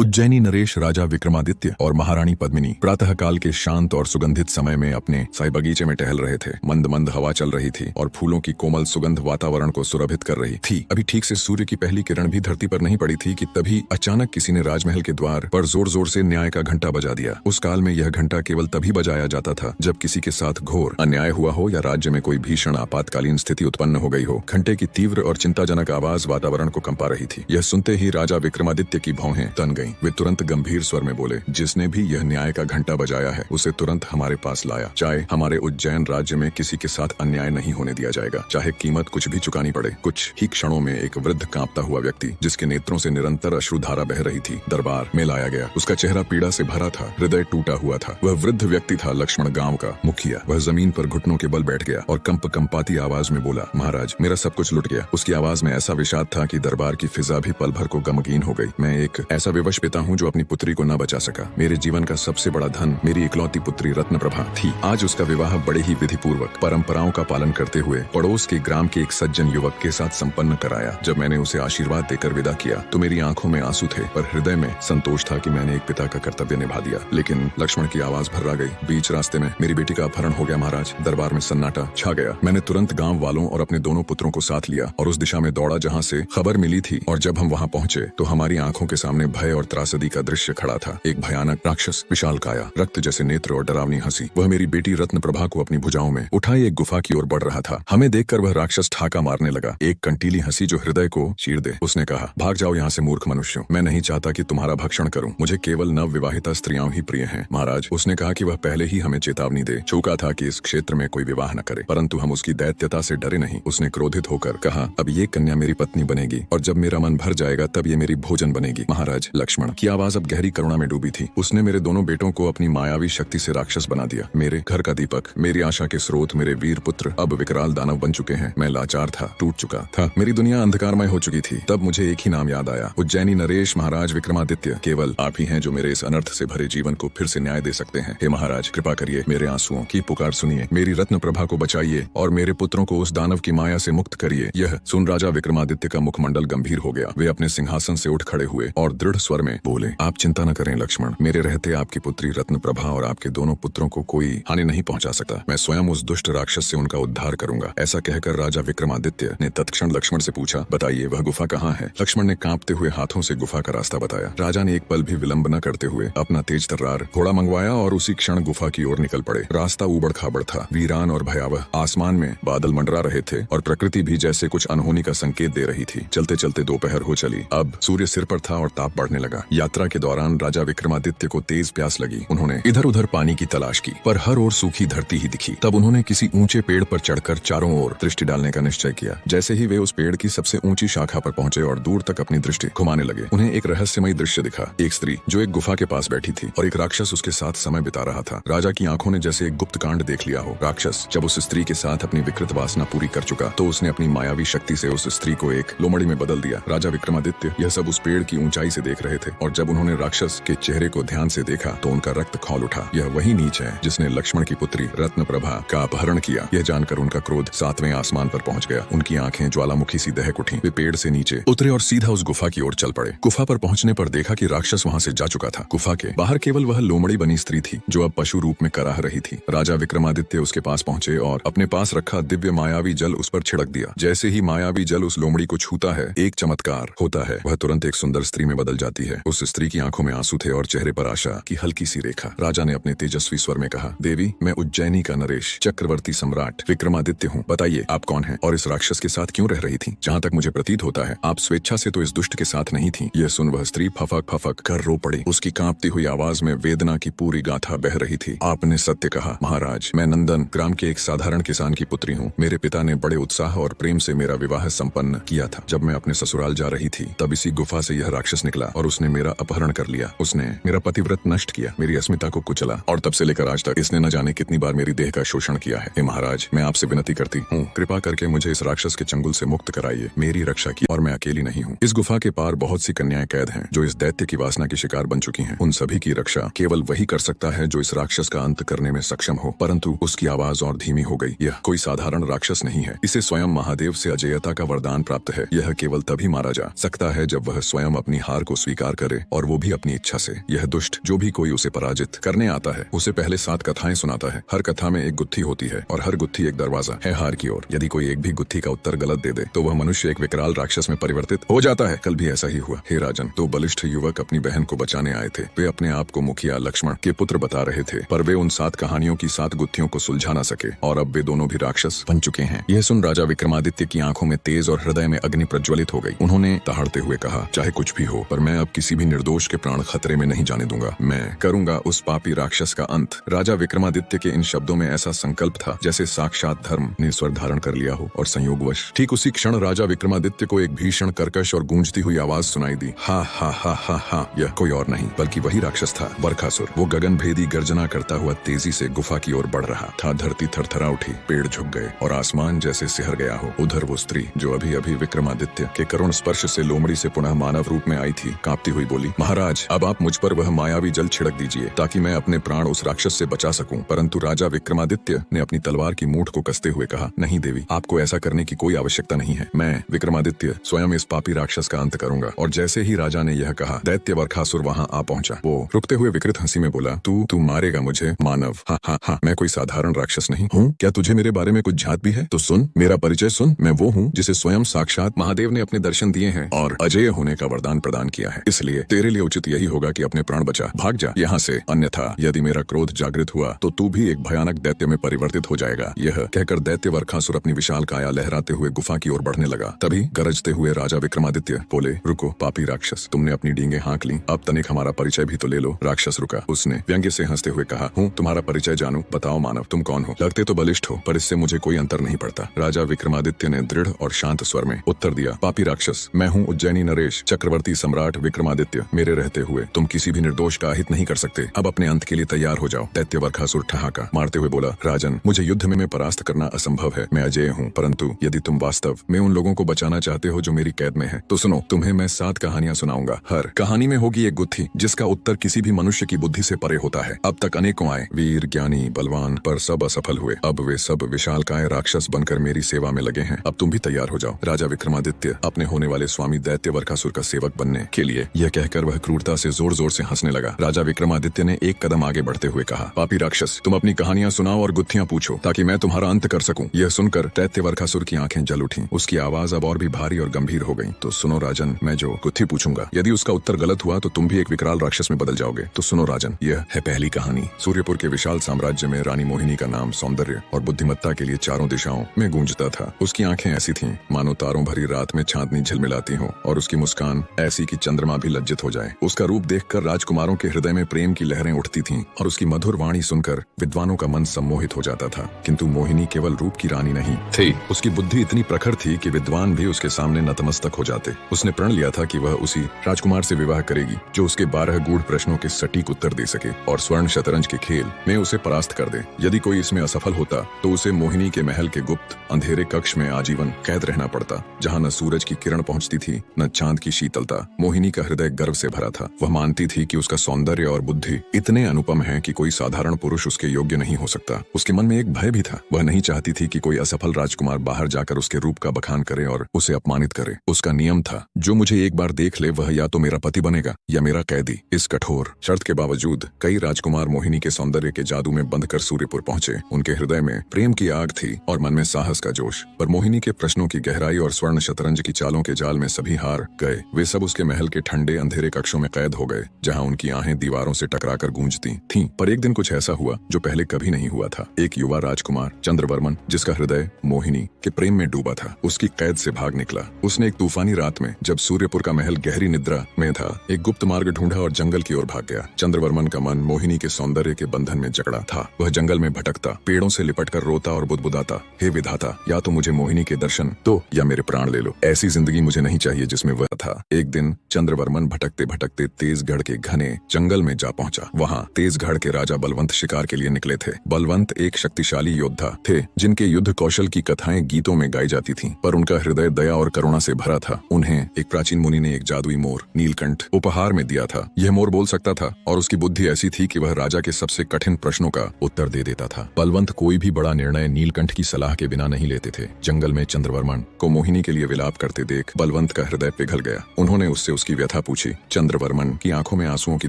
उज्जैनी नरेश राजा विक्रमादित्य और महारानी पद्मिनी प्रातःकाल के शांत और सुगंधित समय में अपने साई बगीचे में टहल रहे थे। मंद मंद हवा चल रही थी और फूलों की कोमल सुगंध वातावरण को सुरभित कर रही थी। अभी ठीक से सूर्य की पहली किरण भी धरती पर नहीं पड़ी थी कि तभी अचानक किसी ने राजमहल के द्वार पर जोर जोर से न्याय का घंटा बजा दिया। उस काल में यह घंटा केवल तभी बजाया जाता था जब किसी के साथ घोर अन्याय हुआ हो या राज्य में कोई भीषण आपातकालीन स्थिति उत्पन्न हो गई हो। घंटे की तीव्र और चिंताजनक आवाज वातावरण को कंपा रही थी। यह सुनते ही राजा विक्रमादित्य की भौहें तन गईं। वे तुरंत गंभीर स्वर में बोले, जिसने भी यह न्याय का घंटा बजाया है उसे तुरंत हमारे पास लाया। चाहे हमारे उज्जैन राज्य में किसी के साथ अन्याय नहीं होने दिया जाएगा, चाहे कीमत कुछ भी चुकानी पड़े। कुछ ही क्षणों में एक वृद्ध कांपता हुआ व्यक्ति जिसके नेत्रों से निरंतर अश्रुधारा बह रही थी दरबार में लाया गया। उसका चेहरा पीड़ा से भरा था, हृदय टूटा हुआ था। वह वृद्ध व्यक्ति था लक्ष्मण गांव का मुखिया। वह जमीन पर घुटनों के बल बैठ गया और कंपाती आवाज में बोला, महाराज मेरा सब कुछ लुट गया। उसकी आवाज में ऐसा विषाद था कि दरबार की फिजा भी पल भर को गमगीन हो गई। मैं एक ऐसा विवश पिता हूँ जो अपनी पुत्री को न बचा सका। मेरे जीवन का सबसे बड़ा धन मेरी इकलौती पुत्री रत्नप्रभा थी। आज उसका विवाह बड़े ही विधि पूर्वक परंपराओं का पालन करते हुए पड़ोस के ग्राम के एक सज्जन युवक के साथ संपन्न कराया। जब मैंने उसे आशीर्वाद देकर विदा किया तो मेरी आंखों में आंसू थे, पर हृदय में संतोष था कि मैंने एक पिता का कर्तव्य निभा दिया। लेकिन लक्ष्मण की आवाज भर्रा गई। बीच रास्ते में मेरी बेटी का अपहरण हो गया महाराज। दरबार में सन्नाटा छा गया। मैंने तुरंत गांव वालों और अपने दोनों पुत्रों को साथ लिया और उस दिशा में दौड़ा जहां से खबर मिली थी। और जब हम वहां पहुंचे तो हमारी आंखों के सामने भय और त्रासदी का दृश्य खड़ा था। एक भयानक राक्षस, विशाल काया, रक्त जैसे नेत्र और डरावनी हंसी। वह मेरी बेटी रत्नप्रभा को अपनी भुजाओं में उठाए एक गुफा की ओर बढ़ रहा था। हमें देखकर वह राक्षस ठाका मारने लगा, एक कंटीली हंसी जो हृदय को चीर दे। उसने कहा, भाग जाओ यहाँ से मूर्ख मनुष्यों। मैं नहीं चाहता कि तुम्हारा भक्षण करूं। मुझे केवल नव विवाहिता स्त्रियां ही प्रिय हैं। महाराज, उसने कहा कि वह पहले ही हमें चेतावनी दे चुका था कि इस क्षेत्र में कोई विवाह न करे, परंतु हम उसकी दैत्यता से डरे नहीं। उसने क्रोधित होकर कहा, अब ये कन्या मेरी पत्नी बनेगी और जब मेरा मन भर जाएगा तब ये मेरी भोजन बनेगी। महाराज, लक्ष्मण की आवाज अब गहरी करुणा में डूबी थी। उसने मेरे दोनों बेटों को अपनी मायावी शक्ति से राक्षस बना दिया। मेरे घर का दीपक, मेरी आशा के स्रोत, मेरे वीर पुत्र अब विकराल दानव बन चुके हैं। मैं लाचार था, टूट चुका था। मेरी दुनिया अंधकारमय हो चुकी थी। तब मुझे एक ही नाम याद आया, उज्जैनी नरेश महाराज विक्रमादित्य। केवल आप ही हैं जो मेरे इस अनर्थ से भरे जीवन को फिर से न्याय दे सकते हैं। हे महाराज, कृपा करिए, मेरे आंसुओं की पुकार सुनिए, मेरी रत्नप्रभा को बचाइए और मेरे पुत्रों को उस दानव की माया से मुक्त करिए। यह सुन राजा विक्रमादित्य का मुखमंडल गंभीर हो गया। वे अपने सिंहासन से उठ खड़े हुए और दृढ़ स्वर में बोले, आप चिंता न करें लक्ष्मण। मेरे रहते आपकी पुत्री रत्नप्रभा और आपके दोनों पुत्रों को कोई हानि नहीं पहुंचा सकता। मैं स्वयं उस दुष्ट राक्षस से उनका उद्धार करूंगा। ऐसा कहकर राजा विक्रमादित्य ने तत्क्षण लक्ष्मण से पूछा, बताइए वह गुफा कहाँ है? लक्ष्मण ने कांपते हुए हाथों से गुफा का रास्ता बताया। राजा ने एक पल भी विलंब न करते हुए अपना तेज तर्रार घोड़ा मंगवाया और उसी क्षण गुफा की ओर निकल पड़े। रास्ता उबड़ खाबड़ था, वीरान और भयावह। आसमान में बादल मंडरा रहे थे और प्रकृति भी जैसे कुछ अनहोनी का संकेत दे रही थी। चलते चलते दोपहर हो चली। अब सूर्य सिर पर था और ताप बढ़ने लगा। यात्रा के दौरान राजा विक्रमादित्य को तेज प्यास लगी। उन्होंने इधर उधर पानी की तलाश की, पर हर ओर सूखी धरती ही दिखी। तब उन्होंने किसी ऊंचे पेड़ पर चढ़कर चारों ओर दृष्टि डालने का निश्चय किया। जैसे ही वे उस पेड़ की सबसे ऊंची शाखा पर पहुंचे और दूर तक अपनी दृष्टि घुमाने लगे, उन्हें एक रहस्यमयी दृश्य दिखा। एक स्त्री जो एक गुफा के पास बैठी थी और एक राक्षस उसके साथ समय बिता रहा था। राजा की आंखों ने जैसे एक गुप्त कांड देख लिया हो। राक्षस जब उस स्त्री के साथ अपनी विकृत वासना पूरी कर चुका तो उसने अपनी मायावी शक्ति से उस स्त्री को एक लोमड़ी में बदल दिया। राजा विक्रमादित्य यह सब उस पेड़ की ऊंचाई से देख रहे थे और जब उन्होंने राक्षस के चेहरे को ध्यान से देखा तो उनका रक्त खौल उठा। यह वही नीच है जिसने लक्ष्मण की पुत्री रत्नप्रभा का अपहरण किया। यह जानकर उनका क्रोध सातवें आसमान पर पहुंच गया। उनकी आंखें ज्वालामुखी सी दहक उठी। वे पेड़ से नीचे उतरे और सीधा उस गुफा की ओर चल पड़े। गुफा पर पहुंचने पर देखा कि राक्षस वहां से जा चुका था। गुफा के बाहर केवल वह लोमड़ी बनी स्त्री थी जो अब पशु रूप में कराह रही थी। राजा विक्रमादित्य उसके पास पहुंचे और अपने पास रखा दिव्य मायावी जल उस पर छिड़क दिया। जैसे ही मायावी जल उस लोमड़ी को छूता है, एक चमत्कार होता है। वह तुरंत एक सुंदर स्त्री में बदल जाती है। उस स्त्री की आंखों में आंसू थे और चेहरे पर आशा की हल्की सी रेखा। राजा ने अपने तेजस्वी स्वर में कहा, देवी, मैं उज्जैनी का नरेश, चक्रवर्ती सम्राट विक्रमादित्य हूँ। बताइए आप कौन हैं और इस राक्षस के साथ क्यों रह रही थी? जहाँ तक मुझे प्रतीत होता है आप स्वेच्छा से तो इस दुष्ट के साथ नहीं थी। यह सुन वह स्त्री फफक फफक कर रो पड़ी। उसकी कांपती हुई आवाज में वेदना की पूरी गाथा बह रही थी। आपने सत्य कहा महाराज। मैं नंदन ग्राम के एक साधारण किसान की पुत्री हूँ। मेरे पिता ने बड़े उत्साह और प्रेम से मेरा विवाह संपन्न किया था। जब मैं अपने ससुराल जा रही थी तब इसी गुफा से यह राक्षस निकला और उसने मेरा अपहरण कर लिया। उसने मेरा पतिव्रत नष्ट किया, मेरी अस्मिता को कुचला और तब से लेकर आज तक इसने न जाने कितनी बार मेरी देह का शोषण किया है। हे महाराज, मैं आपसे विनती करती हूँ, कृपा करके मुझे इस राक्षस के चंगुल से मुक्त कराइए। मेरी रक्षा की और मैं अकेली नहीं हूँ। इस गुफा के पार बहुत सी कन्याएं कैद हैं जो इस दैत्य की वासना की शिकार बन चुकी हैं। उन सभी की रक्षा केवल वही कर सकता है जो इस राक्षस का अंत करने में सक्षम हो। परंतु उसकी आवाज और धीमी हो गई। यह कोई साधारण राक्षस नहीं है। इसे स्वयं महादेव से अजेयता का वरदान प्राप्त है। यह केवल तभी मारा जा सकता है जब वह स्वयं अपनी हार को स्वीकार स्वीकार करे, और वो भी अपनी इच्छा से। यह दुष्ट जो भी कोई उसे पराजित करने आता है उसे पहले 7 कथाएं सुनाता है। हर कथा में एक गुत्थी होती है और हर गुत्थी एक दरवाजा है हार की ओर। यदि कोई एक भी गुत्थी का उत्तर गलत दे दे तो वह मनुष्य एक विकराल राक्षस में परिवर्तित हो जाता है। कल भी ऐसा ही हुआ। हे राजन, 2 बलिष्ठ युवक अपनी बहन को बचाने आए थे। वे अपने आप को मुखिया लक्ष्मण के पुत्र बता रहे थे, पर वे उन 7 कहानियों की 7 गुत्थियों को सुलझा न सके और अब वे दोनों भी राक्षस बन चुके हैं। यह सुन राजा विक्रमादित्य की आंखों में तेज और हृदय में अग्नि प्रज्वलित हो गई। उन्होंने दहाड़ते हुए कहा, चाहे कुछ भी हो, पर मैं अब किसी भी निर्दोष के प्राण खतरे में नहीं जाने दूंगा। मैं करूंगा उस पापी राक्षस का अंत। राजा विक्रमादित्य के इन शब्दों में ऐसा संकल्प था जैसे साक्षात धर्म ने स्वर धारण कर लिया हो। और संयोगवश ठीक उसी क्षण राजा विक्रमादित्य को एक भीषण कर्कश और गूंजती हुई आवाज सुनाई दी। हा हा हा हा हा। यह कोई और नहीं बल्कि वही राक्षस था, बरखासुर। वो गगन भेदी गर्जना करता हुआ तेजी से गुफा की ओर बढ़ रहा था। धरती थरथरा उठी, पेड़ झुक गए और आसमान जैसे सिहर गया हो। उधर वो स्त्री जो अभी अभी विक्रमादित्य के करुण स्पर्श से लोमड़ी से पुनः मानव रूप में आई थी, कांपती हुई बोली, महाराज, अब आप मुझ पर वह मायावी जल छिड़क दीजिए ताकि मैं अपने प्राण उस राक्षस से बचा सकूं। परंतु राजा विक्रमादित्य ने अपनी तलवार की मूठ को कसते हुए कहा, नहीं देवी, आपको ऐसा करने की कोई आवश्यकता नहीं है। मैं विक्रमादित्य स्वयं इस पापी राक्षस का अंत करूंगा। और जैसे ही राजा ने यह कहा, दैत्य बरखासुर वहां आ पहुंचा। वो रुकते हुए विकृत हंसी में बोला, तू मारेगा मुझे मानव? हाँ हाँ हाँ, मैं कोई साधारण राक्षस नहीं हूँ। क्या तुझे मेरे बारे में कुछ झात भी है? तो सुन, मेरा परिचय सुन। मैं वो हूँ जिसे स्वयं साक्षात महादेव ने अपने दर्शन दिए हैं और अजेय होने का वरदान प्रदान किया है। इसलिए तेरे लिए उचित यही होगा कि अपने प्राण बचा, भाग जा यहाँ से। अन्यथा यदि मेरा क्रोध जागृत हुआ तो तू भी एक भयानक दैत्य में परिवर्तित हो जाएगा। यह कहकर दैत्य बरखासुर अपनी विशाल काया लहराते हुए गुफा की ओर बढ़ने लगा। तभी गरजते हुए राजा विक्रमादित्य बोले, रुको पापी राक्षस, तुमने अपनी डींगे हाँक ली, अब तनिक हमारा परिचय भी तो ले लो। राक्षस रुका। उसने व्यंग्य से हंसते हुए कहा, हूँ तुम्हारा परिचय जानूं? बताओ मानव, तुम कौन हो? लगते तो बलिष्ठ हो, पर इससे मुझे कोई अंतर नहीं पड़ता। राजा विक्रमादित्य ने दृढ़ और शांत स्वर में उत्तर दिया, पापी राक्षस, मैं हूँ उज्जैनी नरेश, चक्रवर्ती सम्राट विक्रमादित्य। मेरे रहते हुए तुम किसी भी निर्दोष का अहित नहीं कर सकते। अब अपने अंत के लिए तैयार हो जाओ। दैत्य बरखासुर ठहाका मारते हुए बोला, राजन, मुझे युद्ध में परास्त करना असंभव है। मैं अजेय हूँ, परंतु यदि तुम वास्तव में उन लोगों को बचाना चाहते हो जो मेरी कैद में है, तो सुनो, तुम्हें मैं 7 कहानियां सुनाऊंगा। हर कहानी में होगी एक गुत्थी जिसका उत्तर किसी भी मनुष्य की बुद्धि से परे होता है। अब तक अनेकों आए, वीर, ज्ञानी, बलवान, पर सब असफल हुए। अब वे सब विशालकाय राक्षस बनकर मेरी सेवा में लगे हैं। अब तुम भी तैयार हो जाओ। राजा विक्रमादित्य अपने होने वाले स्वामी दैत्य बरखासुर का सेवक बनने के लिए यह कहकर वह क्रूरता से जोर जोर से हंसने लगा। राजा विक्रमादित्य ने एक कदम आगे बढ़ते हुए कहा, पापी राक्षस, तुम अपनी कहानियां सुनाओ और गुत्थियां पूछो ताकि मैं तुम्हारा अंत कर सकूं। यह सुनकर दैत्य बरखासुर की आंखें जल उठी। उसकी आवाज अब और भी भारी और गंभीर हो गई। तो सुनो राजन, मैं जो गुत्थी पूछूंगा, यदि उसका उत्तर गलत हुआ तो तुम भी एक विकराल राक्षस में बदल जाओगे। तो सुनो राजन, यह है पहली कहानी। सूर्यपुर के विशाल साम्राज्य में रानी मोहिनी का नाम सौंदर्य और बुद्धिमत्ता के लिए चारों दिशाओं में गूंजता था। उसकी आंखें ऐसी थीं मानो तारों भरी रात में चांदनी झिलमिलाती हो, और उसकी मुस्कान ऐसी कि चंद्रमा भी लज्जित हो जाए। उसका रूप देखकर राजकुमारों के हृदय में प्रेम की लहरें उठती थीं और उसकी मधुर वाणी सुनकर विद्वानों का मन सम्मोहित हो जाता था। किंतु मोहिनी केवल रूप की रानी नहीं थी, उसकी बुद्धि इतनी प्रखर थी कि विद्वान भी उसके सामने नतमस्तक हो जाते। उसने प्रण लिया था कि वह उसी राजकुमार से विवाह करेगी जो उसके 12 गूढ़ प्रश्नों के सटीक उत्तर दे सके और स्वर्ण शतरंज के खेल में उसे परास्त कर दे। यदि कोई इसमें असफल होता तो उसे मोहिनी के महल के गुप्त अंधेरे कक्ष में आजीवन कैद रहना पड़ता, जहाँ न सूरज की किरण पहुँचती थी न चांद की शीतलता। मोहिनी का हृदय गर्व से भरा था। वह मानती थी कि उसका सौंदर्य और बुद्धि इतने अनुपम है कि कोई साधारण पुरुष उसके योग्य नहीं हो सकता। उसके मन में एक भय भी था। वह नहीं चाहती थी कि कोई असफल राजकुमार बाहर जाकर उसके रूप का बखान करे और उसे अपमानित करे। उसका नियम था, जो मुझे एक बार देख ले वह या तो मेरा पति बनेगा या मेरा कैदी। इस कठोर शर्त के बावजूद कई राजकुमार मोहिनी के सौंदर्य के जादू में बंधकर सूर्यपुर पहुंचे। उनके हृदय में प्रेम की आग थी और मन में साहस का जोश, पर मोहिनी के प्रश्नों की गहराई और स्वर्ण शतरंज की चालों के जाल में सभी हार गए। वे सब उसके महल के ठंडे अंधेरे कक्षों में कैद हो गए, जहाँ उनकी आहें दीवारों से टकराकर गूंजती थीं। पर एक दिन कुछ ऐसा हुआ जो पहले कभी नहीं हुआ था। एक युवा राजकुमार चंद्रवर्मन, जिसका हृदय मोहिनी के प्रेम में डूबा था, उसकी कैद से भाग निकला। उसने एक तूफानी रात में, जब सूर्यपुर का महल गहरी निद्रा में था, एक गुप्त मार्ग ढूंढा और जंगल की ओर भाग गया। चंद्रवर्मन का मन मोहिनी के सौंदर्य के बंधन में जकड़ा था। वह जंगल में भटकता, पेड़ों से लिपटकर रोता और बुदबुदाता, हे विधाता, या तो मुझे मोहिनी के दर्शन दो या मेरे प्राण ले लो। ऐसी जिंदगी मुझे नहीं चाहिए जिसमें वह था। एक दिन चंद्रवर्मन भटकते भटकते तेजगढ़ के घने जंगल में जा पहुंचा। वहाँ तेजगढ़ के राजा बलवंत शिकार के लिए निकले थे। बलवंत एक शक्तिशाली योद्धा थे जिनके युद्ध कौशल की कथाएं गीतों में गाई जाती थीं, पर उनका हृदय दया और करुणा से भरा था। उन्हें एक प्राचीन मुनि ने एक जादुई मोर नीलकंठ उपहार में दिया था। यह मोर बोल सकता था और उसकी बुद्धि ऐसी थी कि वह राजा के सबसे कठिन प्रश्नों का उत्तर दे देता था। बलवंत कोई भी बड़ा निर्णय नीलकंठ की सलाह के बिना नहीं लेते थे। जंगल में चंद्रवर्मन को मोहिनी के लिए विलाप करते देख बलवंत का हृदय पिघल गया। उन्होंने उससे उसकी व्यथा कथा पूछी। चंद्रवर्मन की आंखों में आंसुओं की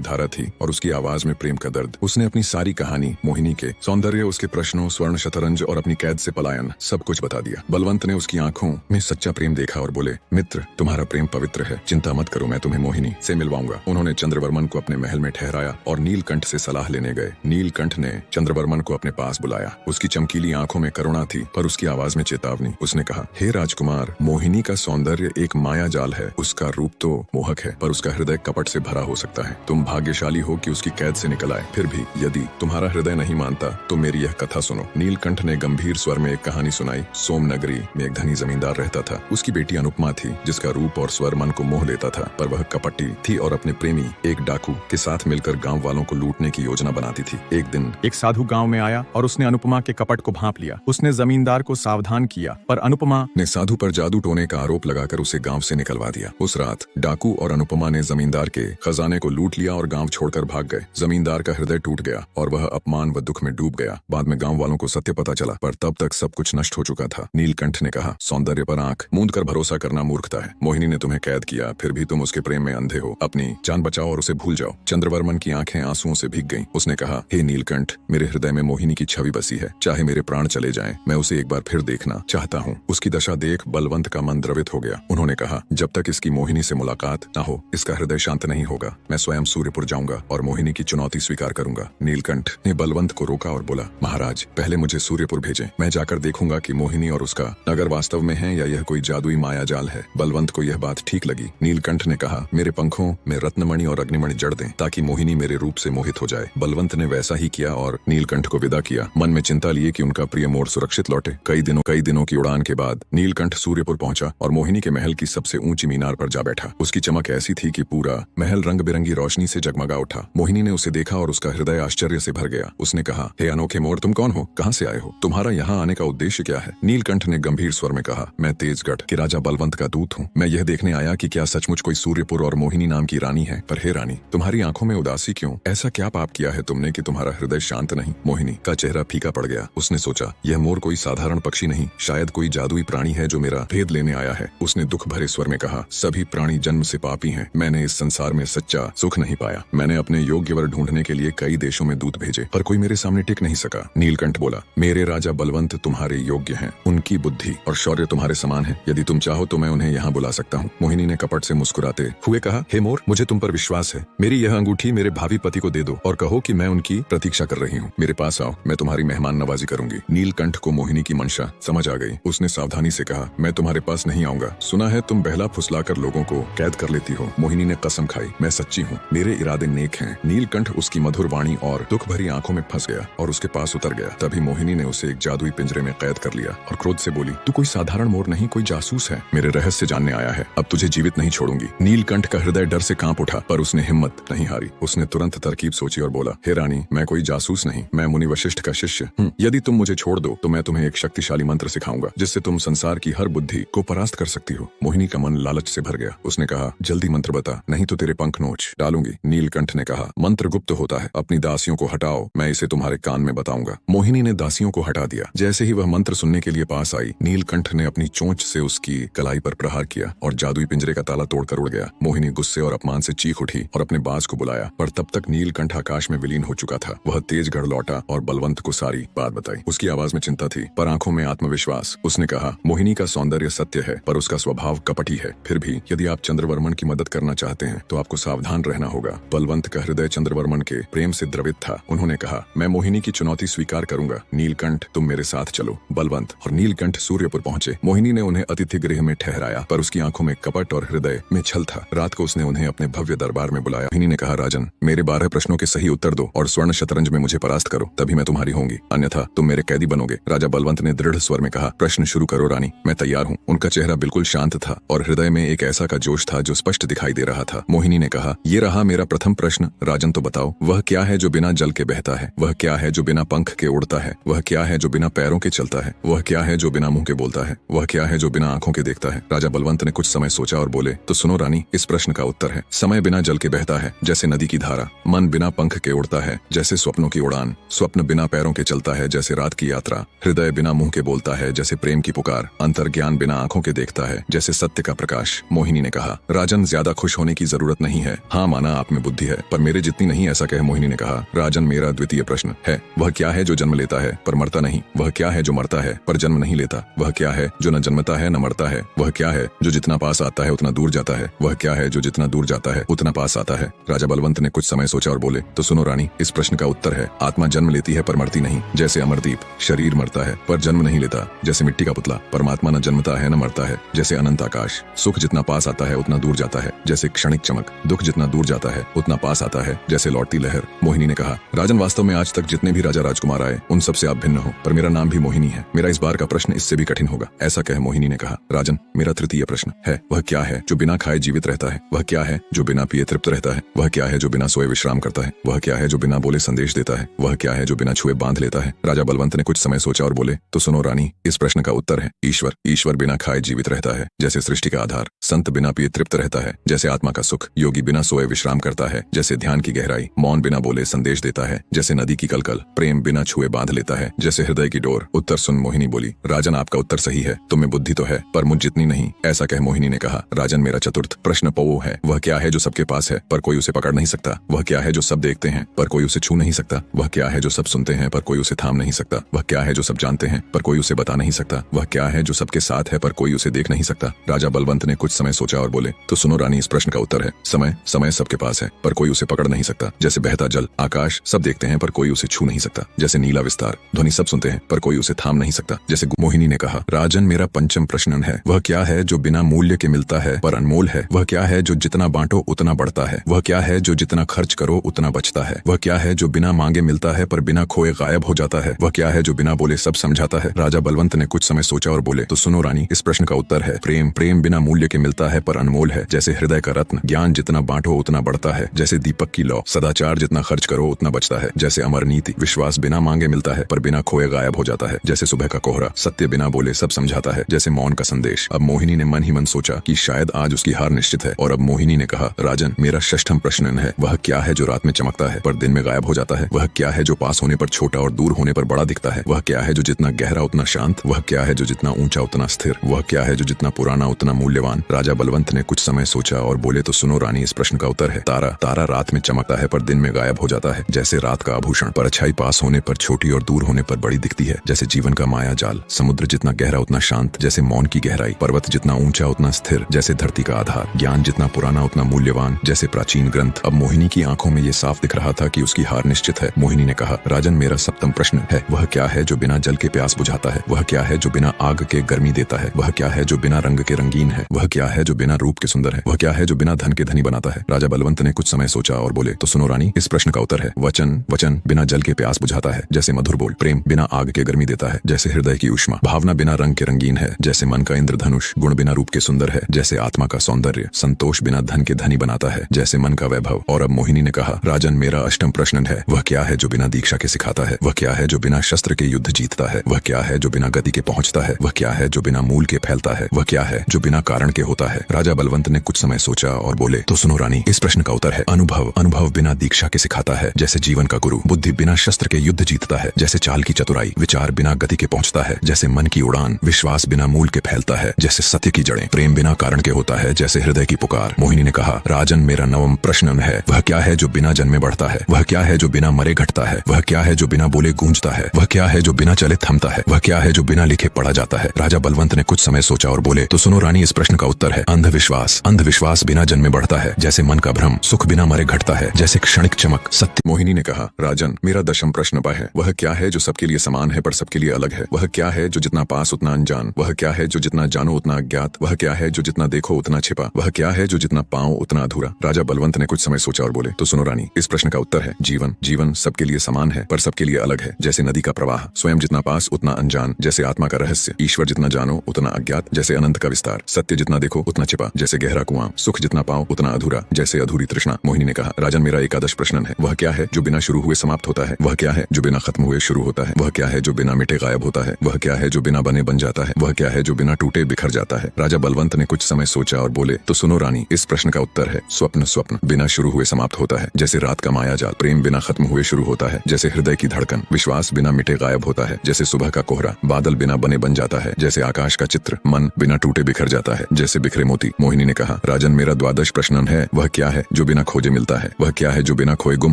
धारा थी और उसकी आवाज में प्रेम का दर्द। उसने अपनी सारी कहानी, मोहिनी के सौंदर्य, उसके प्रश्नों, स्वर्ण शतरंज और अपनी कैद से पलायन सब कुछ बता दिया। बलवंत ने उसकी आंखों में सच्चा प्रेम देखा और बोले, मित्र, तुम्हारा प्रेम पवित्र है, चिंता मत करो, मैं तुम्हें मोहिनी से मिलवाऊंगा। उन्होंने चंद्रवर्मन को अपने महल में ठहराया और नीलकंठ से सलाह लेने गए। नीलकंठ ने चंद्रवर्मन को अपने पास बुलाया। उसकी चमकीली आंखों में करुणा थी पर उसकी आवाज में चेतावनी। उसने कहा, हे राजकुमार, मोहिनी का सौंदर्य एक माया जाल है। उसका रूप तो मोहक है पर उसका हृदय कपट से भरा हो सकता है। तुम भाग्यशाली हो कि उसकी कैद से निकल आए। फिर भी यदि तुम्हारा हृदय नहीं मानता तो मेरी यह कथा सुनो। नीलकंठ ने गंभीर स्वर में एक कहानी सुनाई। सोम नगरी में एक धनी जमींदार रहता था। उसकी बेटी अनुपमा थी जिसका रूप और स्वर मन को मोह लेता था, पर वह कपटी थी और अपने प्रेमी एक डाकू के साथ मिलकर गाँव वालों को लूटने की योजना बनाती थी। एक दिन एक साधु गांव में आया और उसने अनुपमा के कपट को भांप लिया। उसने जमींदार को सावधान किया पर अनुपमा ने साधु पर जादू टोने का आरोप लगाकर उसे गांव से निकलवा दिया। उस रात डाकू और अनुपमा ने जमींदार के खजाने को लूट लिया और गांव छोड़कर भाग गए। जमींदार का हृदय टूट गया और वह अपमान व दुख में डूब गया। बाद में गांव वालों को सत्य पता चला पर तब तक सब कुछ नष्ट हो चुका था। नीलकंठ ने कहा, सौंदर्य पर आंख मूंद कर भरोसा करना मूर्खता है। मोहिनी ने तुम्हें कैद किया, फिर भी तुम उसके प्रेम में अंधे हो। अपनी जान बचाओ और उसे भूल जाओ। चंद्रवर्मन की आंखें आंसुओं से भीग गईं। उसने कहा, हे नीलकंठ, मेरे हृदय में मोहिनी की छवि बसी है। चाहे मेरे प्राण चले जाएं, मैं उसे एक बार फिर देखना चाहता हूँ। उसकी दशा देख बलवंत का मन द्रवित हो गया। उन्होंने कहा, जब तक इसकी मोहिनी से मुलाकात न हो इसका हृदय शांत नहीं होगा। मैं स्वयं सूर्यपुर जाऊंगा और मोहिनी की चुनौती स्वीकार करूंगा। नीलकंठ ने बलवंत को रोका और बोला, महाराज, पहले मुझे सूर्यपुर भेजें। मैं जाकर देखूंगा कि मोहिनी और उसका नगर वास्तव में है या यह कोई जादुई माया जाल है। बलवंत को यह बात ठीक लगी। नीलकंठ ने कहा, मेरे पंखों में रत्नमणि और अग्निमणि जड़ दें ताकि मोहिनी मेरे रूप से मोहित हो जाए। बलवंत ने वैसा ही किया और नीलकंठ को विदा किया, मन में चिंता लिए कि उनका प्रिय मोर सुरक्षित लौटे। कई दिनों की उड़ान के बाद नीलकंठ सूर्यपुर पहुंचा और मोहिनी के महल की सबसे ऊंची मीनार पर जा बैठा। उसकी चमक ऐसी थी कि पूरा महल रंग बिरंगी रोशनी से जगमगा उठा। मोहिनी ने उसे देखा और उसका हृदय आश्चर्य से भर गया। उसने कहा, हे अनोखे मोर, तुम कौन हो? कहां से आए हो? तुम्हारा यहाँ आने का उद्देश्य क्या है? नीलकंठ ने गंभीर स्वर में कहा, मैं तेजगढ़ के राजा बलवंत का दूत हूँ। मैं यह देखने आया कि क्या सचमुच कोई सूर्यपुर और मोहिनी नाम की रानी है। पर हे रानी, तुम्हारी आंखों में उदासी क्यों? ऐसा क्या पाप किया है तुमने कि तुम्हारा हृदय शांत नहीं? मोहिनी का चेहरा फीका पड़ गया। उसने सोचा, यह मोर कोई साधारण पक्षी नहीं, शायद कोई जादुई प्राणी है जो मेरा भेद लेने आया है। उसने दुख भरे स्वर में कहा, सभी प्राणी जन्म से पापी हैं। मैंने इस संसार में सच्चा सुख नहीं पाया। मैंने अपने योग्य वर ढूंढने के लिए कई देशों में दूत भेजे पर कोई मेरे सामने टिक नहीं सका। नीलकंठ बोला, मेरे राजा बलवंत तुम्हारे योग्य हैं। उनकी बुद्धि और शौर्य तुम्हारे समान है। यदि तुम चाहो तो मैं उन्हें यहाँ बुला सकता हूँ। मोहिनी ने कपट से मुस्कुराते हुए कहा, हे मोर, मुझे तुम पर विश्वास है। मेरी यह अंगूठी मेरे भावी पति को दे दो और कहो कि मैं उनकी प्रतीक्षा कर रही हूँ। मेरे पास आओ, मैं तुम्हारी मेहमान नवाजी करूंगी। नीलकंठ को मोहिनी की मंशा समझ आ गई। उसने सावधानी से कहा, मैं तुम्हारे पास नहीं आऊंगा। सुना है तुम बहला फुसलाकर लोगों को कैद कर लेती हो। मोहिनी ने कसम खाई, मैं सच्ची हूँ, मेरे इरादे नेक हैं। नीलकंठ उसकी मधुर वाणी और दुख भरी आंखों में फंस गया और उसके पास उतर गया। तभी मोहिनी ने उसे एक जादुई पिंजरे में कैद कर लिया और क्रोध से बोली, तू कोई साधारण मोर नहीं, कोई जासूस है। मेरे रहस्य जानने आया है। अब तुझे जीवित नहीं छोड़ूंगी। नीलकंठ का हृदय डर से कांप उठा पर उसने हिम्मत नहीं हारी। उसने तुरंत तरकीब सोची और बोला, हे रानी, मैं कोई जासूस नहीं, मैं मुनि वशिष्ठ का शिष्य हूँ। यदि तुम मुझे छोड़ दो तो मैं तुम्हें एक शक्तिशाली मंत्र सिखाऊंगा जिससे तुम संसार की हर बुद्धि को परास्त कर सकती हो। मोहिनी का मन लालच से भर गया। उसने कहा, जल्दी मंत्र बता, नहीं तो तेरे पंख नोच डालूंगी। नीलकंठ ने कहा, मंत्र गुप्त होता है, अपनी दासियों को हटाओ, मैं इसे तुम्हारे कान में बताऊंगा। मोहिनी ने दासियों को हटा दिया। जैसे ही वह मंत्र सुनने के लिए पास आई, नीलकंठ ने अपनी चोंच से उसकी कलाई पर प्रहार किया और जादुई पिंजरे का ताला तोड़कर उड़ गया। मोहिनी गुस्से और अपमान से चीख उठी और अपने बाज को बुलाया, पर तब तक नीलकंठ आकाश में विलीन हो चुका था। वह तेजगढ़ लौटा और बलवंत को सारी बात बताई। उसकी आवाज में चिंता थी पर आंखों में आत्मविश्वास। उसने कहा, मोहिनी का सौंदर्य सत्य है पर उसका स्वभाव कपटी है। फिर भी यदि आप चंद्रवर्मन की मदद करना चाहते हैं तो आपको सावधान रहना होगा। बलवंत का हृदय चंद्रवर्मन के प्रेम से द्रवित था। उन्होंने कहा, मैं मोहिनी की चुनौती स्वीकार करूंगा। नीलकंठ, तुम मेरे साथ चलो। बलवंत और नीलकंठ सूर्यपुर पहुंचे। मोहिनी ने उन्हें अतिथि गृह में ठहराया पर उसकी आंखों में कपट और हृदय में छल था। रात को उसने उन्हें अपने भव्य दरबार में बुलाया। मोहिनी ने कहा, राजन, मेरे 12 प्रश्नों के सही उत्तर दो और स्वर्ण शतरंज में मुझे परास्त करो, तभी मैं तुम्हारी होंगी, अन्यथा तुम मेरे कैदी बनोगे। राजा बलवंत ने दृढ़ स्वर में कहा, प्रश्न शुरू करो रानी, मैं तैयार हूँ। उनका चेहरा बिल्कुल शांत था और हृदय में एक ऐसा का जोश था जो स्पष्ट दिखाई दे रहा था। मोहिनी ने कहा, ये रहा मेरा प्रथम प्रश्न। राजन, तो बताओ, वह क्या है जो बिना जल के बहता है? वह क्या है जो बिना पंख के उड़ता है? वह क्या है जो बिना पैरों के चलता है? वह क्या है जो बिना मुंह के बोलता है? वह क्या है जो बिना आंखों के देखता है? राजा बलवंत ने कुछ समय सोचा और बोले, तो सुनो रानी, इस प्रश्न का उत्तर है, समय बिना जल के बहता है जैसे नदी की धारा, मन बिना पंख के उड़ता है जैसे स्वप्नों की उड़ान, स्वप्न बिना पैरों के चलता है जैसे रात की यात्रा, हृदय बिना मुंह के बोलता है जैसे प्रेम की पुकार, अंतर्ज्ञान बिना आंखों के देखता है जैसे सत्य का प्रकाश। मोहिनी ने कहा, राजन, ज्यादा खुश होने की जरूरत नहीं है। हाँ माना आप में बुद्धि है पर मेरे जितनी नहीं, ऐसा कह मोहिनी ने कहा। राजन मेरा द्वितीय प्रश्न है, वह क्या है जो जन्म लेता है पर मरता नहीं? वह क्या है जो मरता है पर जन्म नहीं लेता? वह क्या है जो न जन्मता है न मरता है? वह क्या है जो जितना पास आता है उतना दूर जाता है? वह क्या है जो जितना दूर जाता है उतना पास आता है? राजा बलवंत ने कुछ समय सोचा और बोले, तो सुनो रानी, इस प्रश्न का उत्तर है आत्मा जन्म लेती है पर मरती नहीं। जैसे अमरदीप शरीर मरता है पर जन्म नहीं लेता, जैसे मिट्टी का पुतला परमात्मा न जन्मता है न मरता है। जैसे अनंत आकाश सुख जितना पास आता है उतना दूर जाता है, जैसे क्षणिक चमक दुख जितना दूर जाता है उतना पास आता है, जैसे लौटती लहर। मोहिनी ने कहा, राजन वास्तव में आज तक जितने भी राजा राजकुमार आए उन सबसे आप भिन्न हो, पर मेरा नाम भी मोहिनी है। मेरा इस बार का प्रश्न इससे भी कठिन होगा। ऐसा कह मोहिनी ने कहा, राजन मेरा तृतीय प्रश्न है, वह क्या है जो बिना खाए जीवित रहता है? वह क्या है जो बिना पिए तृप्त रहता है? वह क्या है जो बिना सोए विश्राम करता है? वह क्या है जो बिना बोले संदेश देता है? वह क्या है जो बिना छुए बांध लेता है? राजा बलवंत ने कुछ समय सोचा और बोले, तो सुनो रानी, इस प्रश्न का उत्तर है ईश्वर। ईश्वर बिना खाए जीवित रहता है, जैसे सृष्टि का आधार। संत बिना पिए तृप्त रहता है, जैसे आत्मा का सुख। योगी बिना सोए विश्राम करता है, जैसे ध्यान की गहराई। मौन बिना बोले संदेश देता है, जैसे नदी की कलकल। प्रेम बिना छुए बांध लेता है, जैसे हृदय की डोर। उत्तर सुन मोहिनी बोली, राजन आपका उत्तर सही है, तुम्हें बुद्धि तो है पर मुझ जितनी नहीं। ऐसा कह मोहिनी ने कहा, राजन मेरा चतुर्थ प्रश्न वो है, वह क्या है जो सबके पास है पर कोई उसे पकड़ नहीं सकता? वह क्या है जो सब देखते हैं पर कोई उसे छू नहीं सकता? वह क्या है जो सब सुनते हैं पर कोई उसे थाम नहीं सकता? वह क्या है जो सब जानते हैं पर कोई उसे बता नहीं सकता? वह क्या है जो सबके साथ है पर कोई उसे देख नहीं सकता? राजा बलवंत ने कुछ समय सोचा और बोले, तो सुनो रानी, इस प्रश्न का उत्तर है समय। समय सबके पास है पर कोई उसे पकड़ नहीं सकता। जैसे बहता जल, आकाश सब देखते हैं पर कोई उसे छू नहीं सकता। जैसे नीला विस्तार, ध्वनि सब सुनते हैं पर कोई उसे थाम नहीं सकता। जैसे मोहिनी ने कहा, राजन मेरा पंचम प्रश्न है, वह क्या है जो बिना मूल्य के मिलता है पर अनमोल है? वह क्या है जो जितना बांटो उतना बढ़ता है? वह क्या है जो जितना खर्च करो उतना बचता है? वह क्या है जो बिना मांगे मिलता है पर बिना खोए गायब हो जाता है? वह क्या है जो बिना बोले सब समझाता है? राजा बलवंत ने कुछ समय सोचा और बोले, तो सुनो रानी, इस प्रश्न का उत्तर है प्रेम। प्रेम बिना मूल्य के मिलता है पर अनमोल है, जैसे हृदय का रत्न। ज्ञान जितना बांटो उतना बढ़ता है, जैसे दीपक की लौ। सदाचार जितना खर्च करो उतना बचता है, जैसे अमर नीति। विश्वास बिना मांगे मिलता है पर बिना खोए गायब हो जाता है, जैसे सुबह का कोहरा। सत्य बिना बोले सब समझाता है, जैसे मौन का संदेश। अब मोहिनी ने मन ही मन सोचा कि शायद आज उसकी हार निश्चित है, और अब मोहिनी ने कहा, राजन मेरा षष्ठम प्रश्न है, वह क्या है जो रात में चमकता है पर दिन में गायब हो जाता है? वह क्या है जो पास होने पर छोटा और दूर होने पर बड़ा दिखता है? वह क्या है जो जितना गहरा उतना शांत? वह क्या है जो जितना ऊंचा उतना स्थिर? वह क्या है जो जितना पुराना उतना मूल्यवान? राजा बलवंत ने कुछ समय सोचा और बोले, तो सुनो रानी, इस प्रश्न का उत्तर है तारा। तारा रात में चमकता है पर दिन में गायब हो जाता है, जैसे रात का आभूषण। परछाई पास होने पर छोटी और दूर होने पर बड़ी दिखती है, जैसे जीवन का माया जाल। समुद्र जितना गहरा उतना शांत, जैसे मौन की गहराई। पर्वत जितना ऊंचा उतना स्थिर, जैसे धरती का आधार। ज्ञान जितना पुराना उतना मूल्यवान, जैसे प्राचीन ग्रंथ। अब मोहिनी की आंखों में ये साफ दिख रहा था कि उसकी हार निश्चित है। मोहिनी ने कहा, राजन मेरा सप्तम प्रश्न है, वह क्या है जो बिना जल के प्यास बुझाता है? वह क्या है जो बिना आग के गर्मी देता है? वह क्या है जो बिना रंग के रंगीन है? वह क्या है जो बिना रूप के सुंदर है? वह क्या है जो बिना धन के धनी बनाता है? राजा बलवंत ने कुछ समय सोचा और बोले, तो सुनो रानी, इस प्रश्न का उत्तर है वचन। वचन बिना जल के प्यास बुझाता है, जैसे मधुर बोल। प्रेम बिना आग के गर्मी देता है, जैसे हृदय की ऊष्मा। भावना बिना रंग के रंगीन है, जैसे मन का इंद्रधनुष। गुण बिना रूप के सुंदर है, जैसे आत्मा का सौंदर्य। संतोष बिना धन के धनी बनाता है, जैसे मन का वैभव। और अब मोहिनी ने कहा, राजन मेरा अष्टम प्रश्न है, वह क्या है जो बिना दीक्षा के सिखाता है? वह क्या है जो बिना शस्त्र के युद्ध जीतता है? वह क्या है जो बिना गति के पहुंचता है? वह क्या है जो बिना मूल के फैलता है? वह क्या है जो बिना कारण के होता है? राजा बलवंत ने कुछ समय सोचा और बोले, तो सुनो रानी, इस प्रश्न का उत्तर है अनुभव। अनुभव बिना दीक्षा के सिखाता है, जैसे जीवन का गुरु। बुद्धि बिना शस्त्र के युद्ध जीतता है, जैसे चाल की चतुराई। विचार बिना गति के पहुंचता है, जैसे मन की उड़ान। विश्वास बिना मूल के फैलता है, जैसे सत्य की जड़ें। प्रेम बिना कारण के होता है, जैसे हृदय की पुकार। मोहिनी ने कहा, राजन मेरा नवम प्रश्न है, वह क्या है जो बिना जन्मे बढ़ता है? वह क्या है जो बिना मरे घटता है? वह क्या है जो बिना बोले गूंजता है? वह क्या है जो बिना चले थमता है? वह क्या है जो बिना लिखे पढ़ा जाता है? राजा बलवंत ने कुछ समय सोचा और बोले, तो सुनो रानी, इस प्रश्न का उत्तर है अंधविश्वास। अंधविश्वास बिना जन्मे बढ़ता है, जैसे मन का भ्रम। सुख बिना मरे घटता है, जैसे क्षणिक चमक। सत्य। मोहिनी ने कहा, राजन मेरा दशम प्रश्न है, वह क्या है जो सबके लिए समान है पर सबके लिए अलग है? वह क्या है जो जितना पास उतना अनजान? वह क्या है जो जितना जानो उतना अज्ञात? वह क्या है जो जितना देखो उतना छिपा? वह क्या है जो जितना पाओ उतना अधूरा? राजा बलवंत ने कुछ समय सोचा और बोले, तो सुनो रानी, इस प्रश्न का उत्तर है जीवन। जीवन सबके लिए समान है पर सबके लिए अलग है, जैसे नदी का प्रवाह। स्वयं जितना पास उतना अनजान, जैसे आत्मा का रहस्य। ईश्वर जितना जानो उतना अज्ञात, जैसे अनंत का विस्तार। सत्य जितना देखो उतना छिपा, जैसे गहरा कुआं। सुख जितना पाओ उतना अधूरा, जैसे अधूरी तृष्णा। मोहिनी ने कहा, राजन मेरा एकादश प्रश्न है, वह क्या है जो बिना शुरू हुए समाप्त होता है? वह क्या है जो बिना खत्म हुए शुरू होता है? वह क्या है जो बिना मिटे गायब होता है? वह क्या है जो बिना बने बन जाता है? वह क्या है जो बिना टूटे बिखर जाता है? राजा बलवंत ने कुछ समय सोचा और बोले, तो सुनो रानी, इस प्रश्न का उत्तर है स्वप्न। स्वप्न बिना शुरू हुए समाप्त होता है, जैसे रात का माया जाल। प्रेम बिना खत्म हुए शुरू होता है, जैसे हृदय की धड़कन। विश्वास बिना मिटे गायब होता है, जैसे सुबह का कोहरा। बादल बिना बने बन जाता है, जैसे आकाश का चित्र। मन बिना टूटे बिखर जाता है, जैसे बिखरे मोती। मोहिनी ने कहा, राजन, मेरा द्वादश प्रश्न है, वह क्या है जो बिना खोजे मिलता है? वह क्या है जो बिना खोए गुम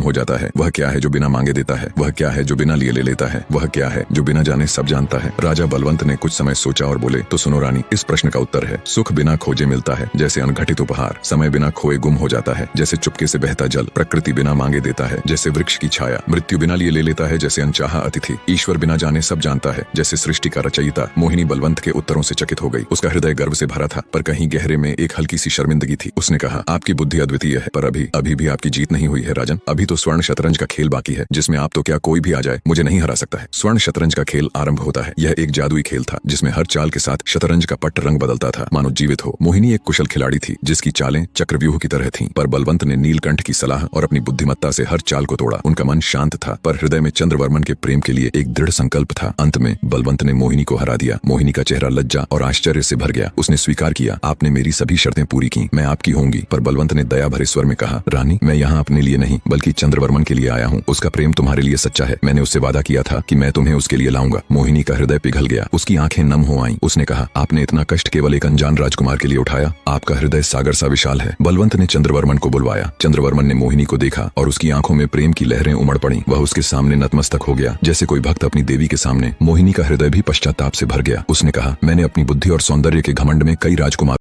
हो जाता है? वह क्या है जो बिना मांगे देता है? वह क्या है जो बिना लिए ले लेता है? वह क्या है जो बिना जाने सब जानता है? राजा बलवंत ने कुछ समय सोचा और बोले, तो सुनो रानी, इस प्रश्न का उत्तर है, सुख बिना खोजे मिलता है जैसे अनघटित उपहार, समय बिना खोए गुम हो जाता है जैसे चुपके से बहता जल, प्रकृति बिना मांगे देता है जैसे वृक्ष की छाया, मृत्यु बिना लिए ले लेता है जैसे अनचाहा अतिथि, ईश्वर बिना जाने सब जानता है जैसे सृष्टि का रचयिता। मोहिनी बलवंत के उत्तरों से चकित हो गई। उसका हृदय गर्व से भरा था, पर कहीं गहरे में एक हल्की सी शर्मिंदगी थी। उसने कहा, आपकी बुद्धि अद्वितीय है, पर अभी भी आपकी जीत नहीं हुई है राजन। अभी तो स्वर्ण शतरंज का खेल बाकी है, जिसमें आप तो क्या कोई भी आ जाए मुझे नहीं हरा सकता है। स्वर्ण शतरंज का खेल आरंभ होता है। यह एक जादुई खेल था जिसमें हर चाल के साथ शतरंज का पट्ट रंग बदलता था, मानो जीवित हो। मोहिनी एक कुशल खिलाड़ी थी जिसकी चालें चक्रव्यूह की तरह थीं, पर बलवंत ने नीलकंठ की सलाह और अपनी बुद्धिमत्ता से हर चाल को तोड़ा। उनका मन शांत था, पर हृदय में चंद्रवर्मन के प्रेम के लिए एक दृढ़ संकल्प था। अंत में बलवंत ने मोहिनी को हरा दिया। मोहिनी का चेहरा लज्जा और आश्चर्य से भर गया। उसने स्वीकार किया, आपने मेरी सभी शर्तें पूरी की, मैं आपकी होंगी। पर बलवंत ने दया भरे स्वर में कहा, रानी, मैं यहाँ अपने लिए नहीं बल्कि चंद्रवर्मन के लिए आया हूँ। उसका प्रेम तुम्हारे लिए सच्चा है। मैंने उससे वादा किया था कि मैं तुम्हें उसके लिए लाऊंगा। मोहिनी का हृदय पिघल गया, उसकी आंखें नम हो आईं। उसने कहा, आपने इतना कष्ट केवल एक अनजान राजकुमार के लिए उठाया? आपका हृदय सागर सा विशाल है। बलवंत ने चंद्रवर्मन को बुलवाया। चंद्रवर्मन ने मोहिनी को देखा और उसकी आंखों में प्रेम की लहरें उमड़ पड़ी। वह उसके सामने नतमस्तक हो गया जैसे कोई भक्त अपनी देवी के सामने। मोहिनी का हृदय भी पश्चाताप से भर गया। उसने कहा, मैंने अपनी बुद्धि और सौंदर्य के घमंड में कई राजकुमार